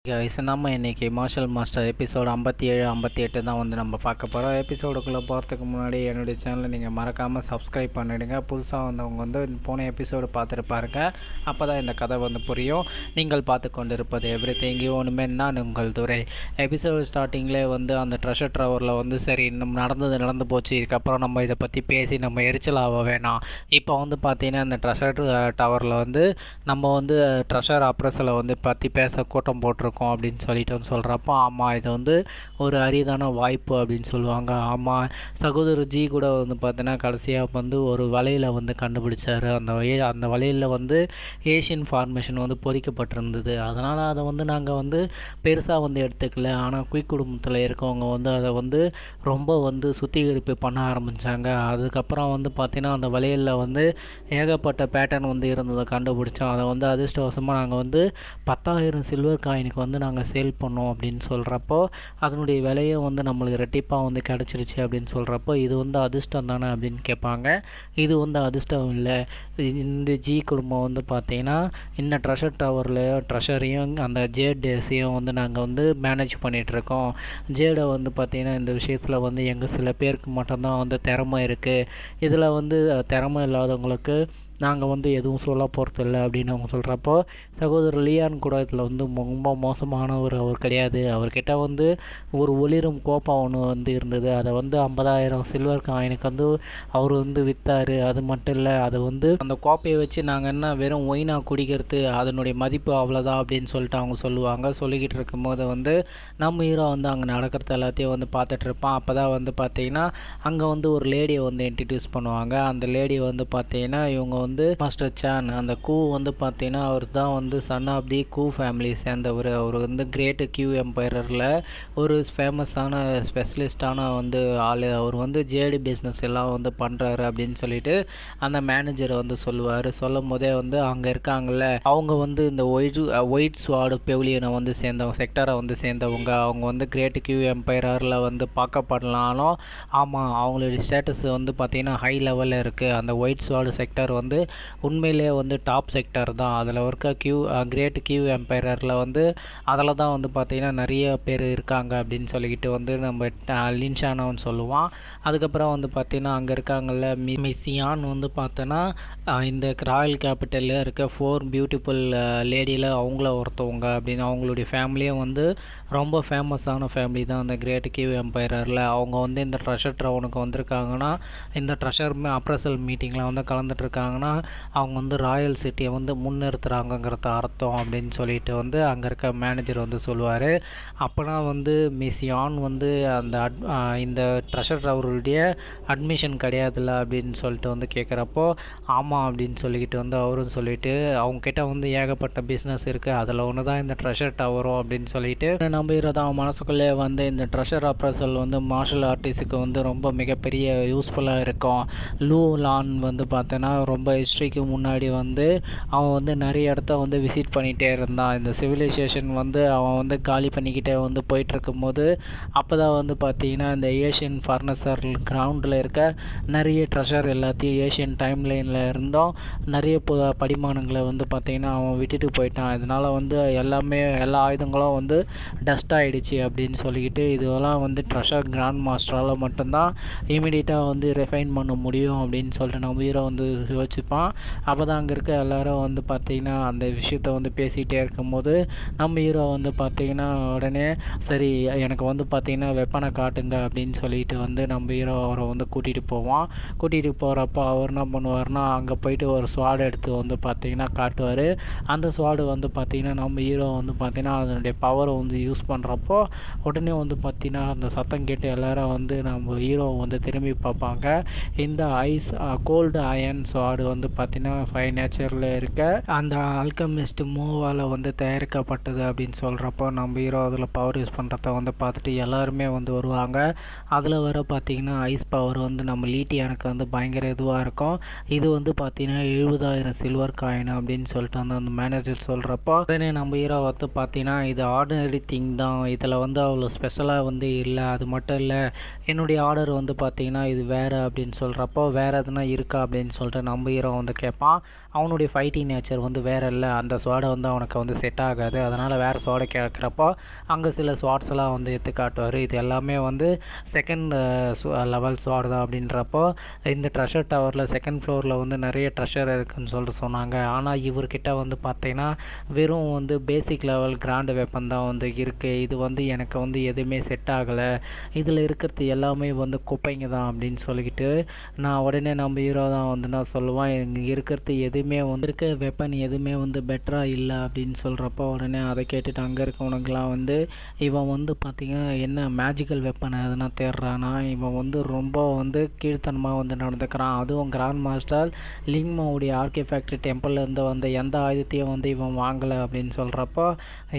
Guys நம்ம இன்றைக்கி marshal master episode 57 58 தான் வந்து நம்ம பார்க்க போகிறோம். எபிசோடுக்குள்ளே போகிறதுக்கு முன்னாடி என்னுடைய சேனலை நீங்கள் மறக்காமல் சப்ஸ்கிரைப் பண்ணிவிடுங்க. புதுசாக வந்தவங்க வந்து போன எபிசோடு பார்த்துட்டு பாருங்க, அப்போ தான் இந்த கதை வந்து புரியும். நீங்கள் பார்த்து கொண்டு இருப்பது எவ்ரிதிங் ஒன்றுமே நான் உங்கள் துறை. எபிசோடு ஸ்டார்டிங்லேயே வந்து அந்த ட்ரெஷர் டவரில் வந்து சரி நம்ம நடந்து போச்சு, இதுக்கப்புறம் நம்ம இதை பற்றி பேசி நம்ம எரிச்சல் ஆக வேணாம். இப்போ வந்து பார்த்தீங்கன்னா இந்த ட்ரெஷர் டவரில் வந்து நம்ம வந்து ட்ரெஷர் அப்ரஸில் வந்து பற்றி பேச கூட்டம் போட்டிருக்கோம் அப்படின்னு சொல்லிட்டு வந்து சொல்கிறப்போ, ஆமாம் இது வந்து ஒரு அரிதான வாய்ப்பு அப்படின்னு சொல்லுவாங்க. ஆமாம், சகோதரர் ஜி கூட வந்து பார்த்தீங்கன்னா கடைசியாக வந்து ஒரு வலையில் வந்து கண்டுபிடிச்சார். அந்த வலையில் வந்து ஏஷியன் ஃபார்மேஷன் வந்து பொறிக்கப்பட்டிருந்தது. அதனால் அதை வந்து நாங்கள் வந்து பெருசாக வந்து எடுத்துக்கல. ஆனால் குயிக் குடும்பத்தில் இருக்கவங்க வந்து அதை வந்து ரொம்ப வந்து சுத்திகரிப்பு பண்ண ஆரம்பித்தாங்க. அதுக்கப்புறம் வந்து பார்த்திங்கன்னா அந்த வலையில் வந்து ஏகப்பட்ட பேட்டர்ன் வந்து இருந்ததை கண்டுபிடிச்சோம். அதை வந்து அதிர்ஷ்டவசமாக நாங்கள் வந்து 10,000 சில்வர் காயினுக்கு வந்து நாங்கள் சேல் பண்ணோம் அப்படின்னு சொல்கிறப்போ, அதனுடைய விலையும் வந்து நம்மளுக்கு ரெட்டிப்பாக வந்து கிடச்சிருச்சு அப்படின்னு சொல்கிறப்போ, இது வந்து அதிர்ஷ்டம் தானே அப்படின்னு கேட்பாங்க. இது வந்து அதிர்ஷ்டம் இல்லை. இந்த ஜி குடும்பம் வந்து பார்த்திங்கன்னா இந்த ட்ரெஷர் டவர்லையோ ட்ரெஷரையும் அந்த ஜேட் டேஸையும் வந்து நாங்கள் வந்து மேனேஜ் பண்ணிகிட்ருக்கோம். ஜேடை வந்து பார்த்திங்கன்னா இந்த விஷயத்தில் வந்து எங்கள் சில பேருக்கு மட்டும்தான் வந்து திறமை இருக்குது. இதில் வந்து திறமை இல்லாதவங்களுக்கு நாங்கள் வந்து எதுவும் சொல்ல போகிறதில்ல அப்படின்னு அவங்க சொல்கிறப்போ, சகோதரர் லியான் கூட இதில் வந்து ரொம்ப மோசமானவர் அவர் கிடையாது. அவர்கிட்ட வந்து ஒரு ஒளிரும் கோப்பம் ஒன்று வந்து இருந்தது. அதை வந்து 50,000 சில்வர் காயினுக்கு வந்து அவர் வந்து விற்றார். அது மட்டும் இல்லை, அதை வந்து அந்த கோப்பையை வச்சு நாங்கள் என்ன வெறும் ஒயினாக குடிக்கிறது, அதனுடைய மதிப்பு அவ்வளோதான் அப்படின்னு சொல்லிட்டு அவங்க சொல்லுவாங்க. சொல்லிக்கிட்டு இருக்கும்போது வந்து நம்ம ஹீரோ வந்து அங்கே நடக்கிறது எல்லாத்தையும் வந்து பார்த்துட்ருப்பான். அப்போ தான் வந்து பார்த்திங்கன்னா அங்கே வந்து ஒரு லேடியை வந்து இன்ட்ரடியூஸ் பண்ணுவாங்க. அந்த லேடி வந்து பார்த்திங்கன்னா இவங்க வந்து மாஸ்டர் சான். அந்த கூ வந்து பார்த்தீங்கன்னா அவர் தான் வந்து சன் ஆஃப் தி கூ ஃபேமிலி சேர்ந்தவர். அவர் வந்து கிரேட் கியூ எம்பையரில் ஒரு ஃபேமஸான ஸ்பெஷலிஸ்டான வந்து ஆள். அவர் வந்து ஜேடி பிஸ்னஸ் எல்லாம் வந்து பண்ணுறாரு அப்படின்னு சொல்லிட்டு அந்த மேனேஜரை வந்து சொல்லுவார். சொல்லும் போதே வந்து அங்கே இருக்காங்கல்ல அவங்க வந்து இந்த ஒயிட் ஸ்வார்டு பெவிலியனை வந்து சேர்ந்தவங்க, செக்டரை வந்து சேர்ந்தவங்க. அவங்க வந்து கிரேட் கியூ எம்பையரில் வந்து பார்க்கப்படலாலும் ஆமாம் அவங்களுடைய ஸ்டேட்டஸ் வந்து பார்த்திங்கன்னா ஹை லெவலில் இருக்குது. அந்த ஒயிட் ஸ்வார்டு செக்டர் வந்து உண்மையிலே வந்து டாப் செக்டர் தான். அதில் இருக்க கிரேட் கியூ எம்பையரில் வந்து அதில் தான் வந்து பார்த்திங்கன்னா நிறைய பேர் இருக்காங்க அப்படின்னு சொல்லிக்கிட்டு வந்து நம்ம லின்ஷானவன் சொல்லுவான். அதுக்கப்புறம் வந்து பார்த்திங்கன்னா அங்கே இருக்காங்கல்ல மிஸ்ஸியான் வந்து பார்த்தோன்னா இந்த ராயல் கேபிட்டலில் இருக்க 4 பியூட்டிஃபுல் லேடியில் அவங்கள ஒருத்தவங்க அப்படின்னு. அவங்களுடைய ஃபேமிலியும் வந்து ரொம்ப ஃபேமஸான ஃபேமிலி தான் அந்த கிரேட் கியூ எம்பையரில். அவங்க வந்து இந்த ட்ரெஷர் டவுனுக்கு வந்திருக்காங்கன்னா, இந்த ட்ரெஷர் அப்ரசல் மீட்டிங்கில் வந்து கலந்துட்டுருக்காங்கன்னா அவங்க வந்து ராயல் சிட்டியை வந்து முன்னிறுத்துகிறாங்கங்கிறது அர்த்தம் அப்படின்னு சொல்லிட்டு வந்து அங்கே இருக்க மேனேஜர் வந்து சொல்லுவார். அப்போனா வந்து மிஸ்ஸியான் வந்து இந்த ட்ரெஷர் டவருடைய அட்மிஷன் கிடையாதுல்ல அப்படின்னு சொல்லிட்டு வந்து கேட்குறப்போ, ஆமாம் அப்படின்னு சொல்லிக்கிட்டு வந்து அவரும் சொல்லிட்டு அவங்கக்கிட்ட வந்து ஏகப்பட்ட பிஸ்னஸ் இருக்குது, அதில் ஒன்று தான் இந்த ட்ரெஷர் டவரும் அப்படின்னு சொல்லிட்டு நம்பிடுறதான் மனசுக்குள்ளே வந்து இந்த ட்ரெஷர் அப்ரசல் வந்து மார்ஷல் ஆர்டிஸ்ட்டுக்கு வந்து ரொம்ப மிகப்பெரிய யூஸ்ஃபுல்லாக இருக்கும். லூ லான் வந்து பார்த்தோன்னா ரொம்ப ஹிஸ்ட்ரிக்கு முன்னாடி வந்து அவன் வந்து நிறைய இடத்த வந்து விசிட் பண்ணிகிட்டே இருந்தான். இந்த சிவிலைசேஷன் வந்து அவன் வந்து காலி பண்ணிக்கிட்டே வந்து போயிட்டுருக்கும்போது அப்போ தான் வந்து பார்த்திங்கன்னா இந்த ஏஷியன் ஃபர்னசர் கிரவுண்டில் இருக்க நிறைய ட்ரெஷர் எல்லாத்தையும் ஏஷியன் டைம் லைனில் இருந்தோம் நிறைய படிமானங்களை வந்து பார்த்திங்கன்னா அவன் விட்டுட்டு போயிட்டான். இதனால் வந்து எல்லா ஆயுதங்களும் வந்து டஸ்ட் ஆகிடுச்சு அப்படின்னு சொல்லிக்கிட்டு, இதெல்லாம் வந்து ட்ரெஷர் கிராண்ட் மாஸ்டரால் மட்டும்தான் இமீடியட்டாக வந்து ரிஃபைன் பண்ண முடியும் அப்படின்னு சொல்லிட்டு நம்ம ஹீரோ வந்து யோசிப்பான். அப்போ தான் அங்கே இருக்க எல்லாரும் வந்து பார்த்திங்கன்னா அந்த விஷயத்த வந்து பேசிகிட்டே இருக்கும்போது நம்ம ஹீரோ வந்து பார்த்திங்கன்னா உடனே சரி எனக்கு வந்து பார்த்திங்கன்னா வெப்பனை காட்டுங்க அப்படின்னு சொல்லிட்டு வந்து நம்ம ஹீரோ அவரை வந்து கூட்டிகிட்டு போவான். கூட்டிகிட்டு போகிறப்போ அவர் என்ன பண்ணுவார்னா அங்கே போயிட்டு ஒரு ஸ்வாடு எடுத்து வந்து பார்த்திங்கன்னா காட்டுவார். அந்த ஸ்வாடு வந்து பார்த்திங்கன்னா நம்ம ஹீரோ வந்து பார்த்திங்கன்னா அதனுடைய பவரை வந்து யூஸ் பண்ணுறப்போ உடனே வந்து பார்த்திங்கன்னா அந்த சத்தம் கேட்டு எல்லாரும் வந்து நம்ம ஹீரோ வந்து திரும்பி பார்ப்பாங்க. இந்த கோல்டு அயன் ஸ்வாடு வந்து பார்த்திங்கன்னா 5 நேச்சரில் இருக்க அந்த ஆல்கமிஸ்ட் மூவால் வந்து தயாரிக்கப்பட்டது அப்படின்னு சொல்கிறப்போ நம்ம ஹீரோ அதில் பவர் யூஸ் பண்ணுறத வந்து பார்த்துட்டு எல்லாருமே வந்து வருவாங்க. அதில் வர பார்த்திங்கன்னா ஐஸ் பவர் வந்து நம்ம லீட்டியானுக்கு வந்து பயங்கர இதுவாக இருக்கும். இது வந்து பார்த்திங்கன்னா 70,000 சில்வர் காயின் அப்படின்னு சொல்லிட்டு வந்து அந்த மேனேஜர் சொல்கிறப்போ உடனே நம்ம ஹீரோ வந்து பார்த்திங்கன்னா இது ஆர்டினரி திங் தான், இதில் வந்து அவ்வளோ ஸ்பெஷலாக வந்து இல்லை, அது மட்டும் இல்லை என்னுடைய ஆர்டர் வந்து பார்த்திங்கன்னா இது வேறு அப்படின்னு சொல்கிறப்போ வேறு எதுனா இருக்கா அப்படின்னு சொல்லிட்டு நம்ம ஹீரோ வந்து கேட்பான். அவனுடைய ஃபைட்டிங் நேச்சர் வந்து வேறு இல்லை, அந்த ஸ்வாடை வந்து அவனுக்கு வந்து செட் ஆகாது, அதனால் வேறு ஸ்வாடை கேட்குறப்போ அங்கே சில ஸ்வாட்ஸ் எல்லாம் வந்து எடுத்து காட்டுவார். இது எல்லாமே வந்து செகண்ட் லெவல் ஸ்வாட் தான் அப்படின்றப்போ இந்த ட்ரெஷர் டவரில் செகண்ட் ஃப்ளோரில் வந்து நிறைய ட்ரெஷர் இருக்குதுன்னு சொல்லிட்டு சொன்னாங்க. ஆனால் இவர்கிட்ட வந்து பார்த்தீங்கன்னா வெறும் வந்து பேசிக் லெவல் கிராண்ட் வெப்பன் தான் வந்து இருக்குது. இது வந்து எனக்கு வந்து எதுவுமே செட் ஆகலை, இதில் இருக்கிறது எல்லாமே வந்து குப்பைங்க தான் அப்படின்னு சொல்லிக்கிட்டு நான் உடனே நம்ம ஹீரோ தான் வந்து நான் சொல்லுவான், இங்கே இருக்கிறது எதுவுமே வந்து இருக்க வெப்பன் எதுவுமே வந்து பெட்டராக இல்லை அப்படின்னு சொல்கிறப்போ உடனே அதை கேட்டுட்டு அங்கே இருக்கவனுங்களாம் வந்து இவன் வந்து பார்த்திங்கன்னா என்ன மேஜிக்கல் வெப்பன் எதுனா தேடுறானா, இவன் வந்து ரொம்ப வந்து கீழ்த்தனமாக வந்து நடந்துக்கிறான், அதுவும் கிராண்ட் மாஸ்டர் லிங்மாவுடைய ஆர்கிஃபேக்ட் டெம்பிள்லேருந்து வந்த எந்த ஆயுதத்தையும் வந்து இவன் வாங்கலை அப்படின்னு சொல்கிறப்போ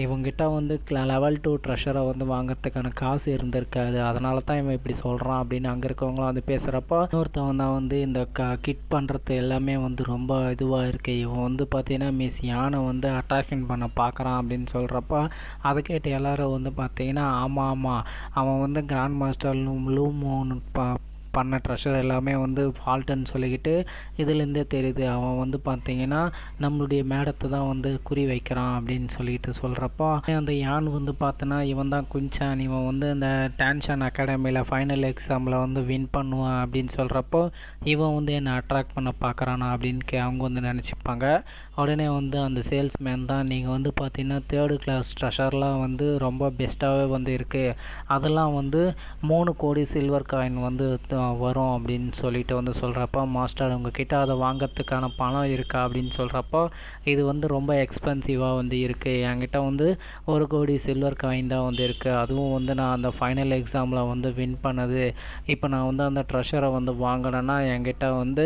இவங்கிட்ட வந்து லெவல் 2 ட்ரெஷரை வந்து வாங்கிறதுக்கான காசு இருந்திருக்காது, அதனால தான் இவன் இப்படி சொல்கிறான் அப்படின்னு அங்கே இருக்கவங்களாம் வந்து பேசுகிறப்போ இன்னொருத்தவன் தான் வந்து இந்த கிட் பண்ணுறது எல்லாமே வந்து ரொம்ப இதுவாக இருக்குது, இவன் வந்து பார்த்தீங்கன்னா மிஸ் யானை வந்து அட்ராக்ஷன் பண்ண பார்க்குறான் அப்படின்னு சொல்கிறப்போ அதை கேட்டு எல்லோரும் வந்து பார்த்தீங்கன்னா ஆமாம் அவன் வந்து கிராண்ட் மாஸ்டர் லூமோன்னு பண்ண ட்ரெஷர் எல்லாமே வந்து ஃபால்ட்டுன்னு சொல்லிக்கிட்டு இதுலேருந்தே தெரியுது, அவன் வந்து பார்த்தீங்கன்னா நம்மளுடைய மேடத்தை தான் வந்து குறி வைக்கிறான் அப்படின்னு சொல்லிட்டு சொல்கிறப்போ அந்த யான் வந்து பார்த்தோன்னா இவன் தான் குஞ்சான், இவன் வந்து இந்த டான்ஷான் அகாடமியில் ஃபைனல் எக்ஸாமில் வந்து வின் பண்ணுவான் அப்படின்னு சொல்கிறப்போ இவன் வந்து என்னை அட்ராக்ட் பண்ண பார்க்குறானா அப்படின்னு அவங்க வந்து நினச்சிப்பாங்க. உடனே வந்து அந்த சேல்ஸ்மேன் தான் நீங்கள் வந்து பார்த்தீங்கன்னா 3rd கிளாஸ் ட்ரெஷர்லாம் வந்து ரொம்ப பெஸ்ட்டாகவே வந்து இருக்குது, அதெல்லாம் வந்து 3 கோடி சில்வர் காயின் வந்து வரும் அப்படின்னு சொல்லிட்டு வந்து சொல்கிறப்போ மாஸ்டர் உங்ககிட்ட அதை வாங்கிறதுக்கான பணம் இருக்கா அப்படின்னு சொல்கிறப்போ இது வந்து ரொம்ப எக்ஸ்பென்சிவாக வந்து இருக்குது, என்கிட்ட வந்து 1 கோடி சில்வர் காயின் தான் வந்து இருக்குது, அதுவும் வந்து நான் அந்த ஃபைனல் எக்ஸாமில் வந்து வின் பண்ணது, இப்போ நான் வந்து அந்த ட்ரெஷரை வந்து வாங்கினேன்னா என்கிட்ட வந்து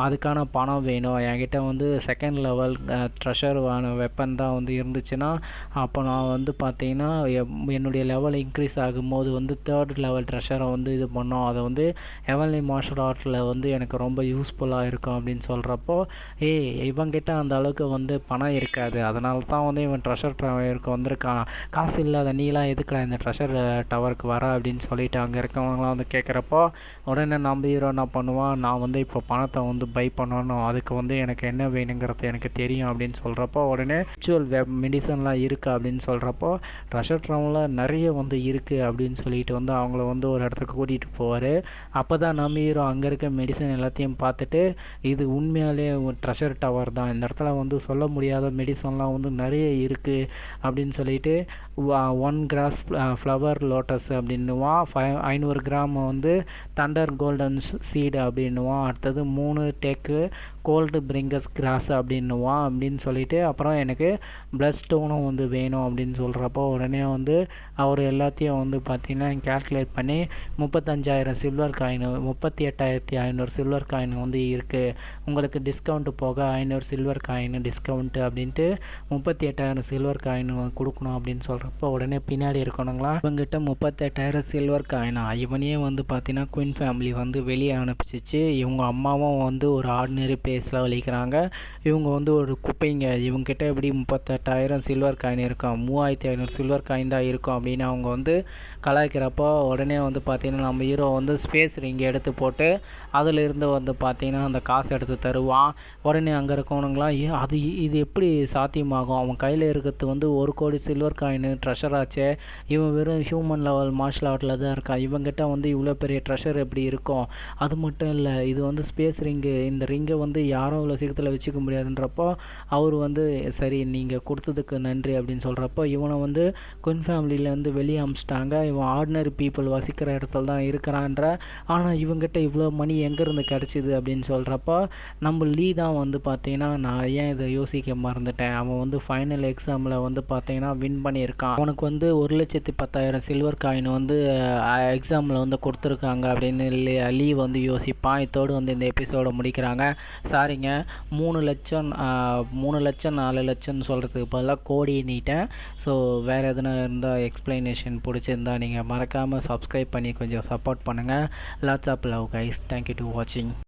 அதுக்கான பணம் வேணும், என்கிட்ட வந்து செகண்ட் லெவல் ட்ரெஷர் வெப்பன் தான் வந்து இருந்துச்சுன்னா அப்போ நான் வந்து பார்த்தீங்கன்னா என்னுடைய லெவல் இன்க்ரீஸ் ஆகும்போது வந்து 3rd லெவல் ட்ரெஷரை வந்து இது பண்ணோம், அதை வந்து ஹெவன்லி மார்ஷல் ஆர்ட்டில் வந்து எனக்கு ரொம்ப யூஸ்ஃபுல்லாக இருக்கும் அப்படின்னு சொல்கிறப்போ இவங்கிட்ட அந்த அளவுக்கு வந்து பணம் இருக்காது, அதனால தான் வந்து இவன் ட்ரெஷர் டவருக்கு வந்திருக்கான், காசு இல்லாத நீலாம் எதுக்குடா இந்த ட்ரெஷர் டவருக்கு வர அப்படின்னு சொல்லிட்டு அங்கே இருக்கவங்களாம் வந்து கேட்குறப்போ உடனே நம்ம ஹீரோ என்ன பண்ணுவான், நான் வந்து இப்போ பணத்தை வந்து பை பண்ணணும், அதுக்கு வந்து எனக்கு என்ன வேணுங்கிறது எனக்கு தெரியும் அப்படின்னு சொல்கிறப்போ உடனே ஆக்சுவல் மெடிசன்லாம் இருக்குது அப்படின்னு சொல்கிறப்போ ட்ரெஷர் டவரில் நிறைய வந்து இருக்குது அப்படின்னு சொல்லிட்டு வந்து அவங்கள வந்து ஒரு இடத்துக்கு கூட்டிகிட்டு போவார். அப்போ தான் நம்ம ஹீரோ அங்கே இருக்க மெடிசன் எல்லாத்தையும் பார்த்துட்டு இது உண்மையாலே ஒரு ட்ரெஷர் டவர் தான், இந்த இடத்துல வந்து சொல்ல முடியாத மெடிசன்லாம் வந்து நிறைய இருக்குது அப்படின்னு சொல்லிட்டு 1 கிராஸ் ஃப்ளவர் லோட்டஸ் அப்படின்னுவான், 500 கிராம் வந்து தண்டர் கோல்டன் சீடு அப்படின்னுவான், அடுத்தது 3 டேக்கு கோல்டு பிரிங்கஸ் கிராஸ் அப்படின்னுவான் அப்படின்னு சொல்லிட்டு அப்புறம் எனக்கு பிளட் ஸ்டோனும் வந்து வேணும் அப்படின்னு சொல்கிறப்போ உடனே வந்து அவர் எல்லாத்தையும் வந்து பார்த்திங்கன்னா கேல்குலேட் பண்ணி 35,000 சில்வர் காயின் 38,500 சில்வர் காயின் வந்து இருக்குது, உங்களுக்கு டிஸ்கவுண்ட்டு போக 500 சில்வர் காயின் டிஸ்கவுண்ட்டு அப்படின்ட்டு 38,000 சில்வர் காயின் கொடுக்கணும் அப்படின்னு சொல்கிறப்போ உடனே பின்னாடி இருக்கணுங்களா இவங்கிட்ட 38,000 சில்வர் காயினா, இவனையே வந்து பார்த்தீங்கன்னா குயின் ஃபேமிலி வந்து வெளியே அனுப்பிச்சிச்சு, இவங்க அம்மாவும் வந்து ஒரு ஆர்டினரி பிளேஸில் வலிக்கிறாங்க, இவங்க வந்து ஒரு குப்பைங்க, இவங்ககிட்ட எப்படி 38,000 சில்வர் காயின் இருக்கும், 3,500 சில்வர் காயின் தான் இருக்கும் அப்படின்னு அவங்க வந்து கலாய்க்கிறப்போ உடனே வந்து பார்த்திங்கன்னா நம்ம ஹீரோ வந்து ஸ்பேஸ் ரிங் எடுத்து போட்டு அதிலிருந்து வந்து பார்த்திங்கன்னா அந்த காசு எடுத்து தருவான். உடனே அங்கே இருக்கவனுங்களாம் இது எப்படி சாத்தியமாகும், அவன் கையில் இருக்கிறது வந்து 1 கோடி சில்வர் காயின் ட்ரெஷர் ஆச்சே, இவன் வெறும் ஹியூமன் லெவல் மார்ஷல் ஆர்ட்டில் தான் இருக்கான், இவங்கிட்ட வந்து இவ்வளோ பெரிய ட்ரெஷர் எப்படி இருக்கும், அது மட்டும் இல்லை இது வந்து ஸ்பேஸ் ரிங்கு, இந்த ரிங்கை வந்து யாரும் இவ்வளோ சீக்கிரத்தில் வச்சுக்க முடியாதுன்றப்போ அவர் வந்து சரி நீங்கள் கொடுத்ததுக்கு நன்றி அப்படின்னு சொல்கிறப்போ இவனை வந்து குயின் ஃபேமிலியிலேருந்து வெளியே அமிச்சிட்டாங்க, இவன் ஆர்டினரி பீப்புள் வசிக்கிற இடத்துல தான் இருக்கிறான்ற, ஆனால் இவங்கிட்ட இவ்வளோ மணி எங்கேருந்து கிடச்சிது அப்படின்னு சொல்கிறப்போ நம்ம லீ தான் வந்து பார்த்தீங்கன்னா நான் ஏன் இதை யோசிக்க மறந்துட்டேன், அவன் வந்து ஃபைனல் எக்ஸாமில் வந்து பார்த்தீங்கன்னா வின் பண்ணியிருக்கான், அவனுக்கு வந்து 1,10,000 சில்வர் காயின் வந்து எக்ஸாமில் வந்து கொடுத்துருக்காங்க அப்படின்னு லீ வந்து யோசிப்பான். இதோடு வந்து இந்த எபிசோடை முடிக்கிறாங்க. சாரிங்க 3 லட்சம் 4 லட்சம்னு சொல்கிறதுக்கு பதிலாக கோடி நீட்டேன். ஸோ வேறு எதுனா இருந்தால் எக்ஸ்ப்ளனேஷன் பிடிச்சிருந்தா நீங்கள் மறக்காமல் சப்ஸ்கிரைப் பண்ணி கொஞ்சம் சப்போர்ட் பண்ணுங்கள். Lots of love guys, thank you to வாட்சிங்.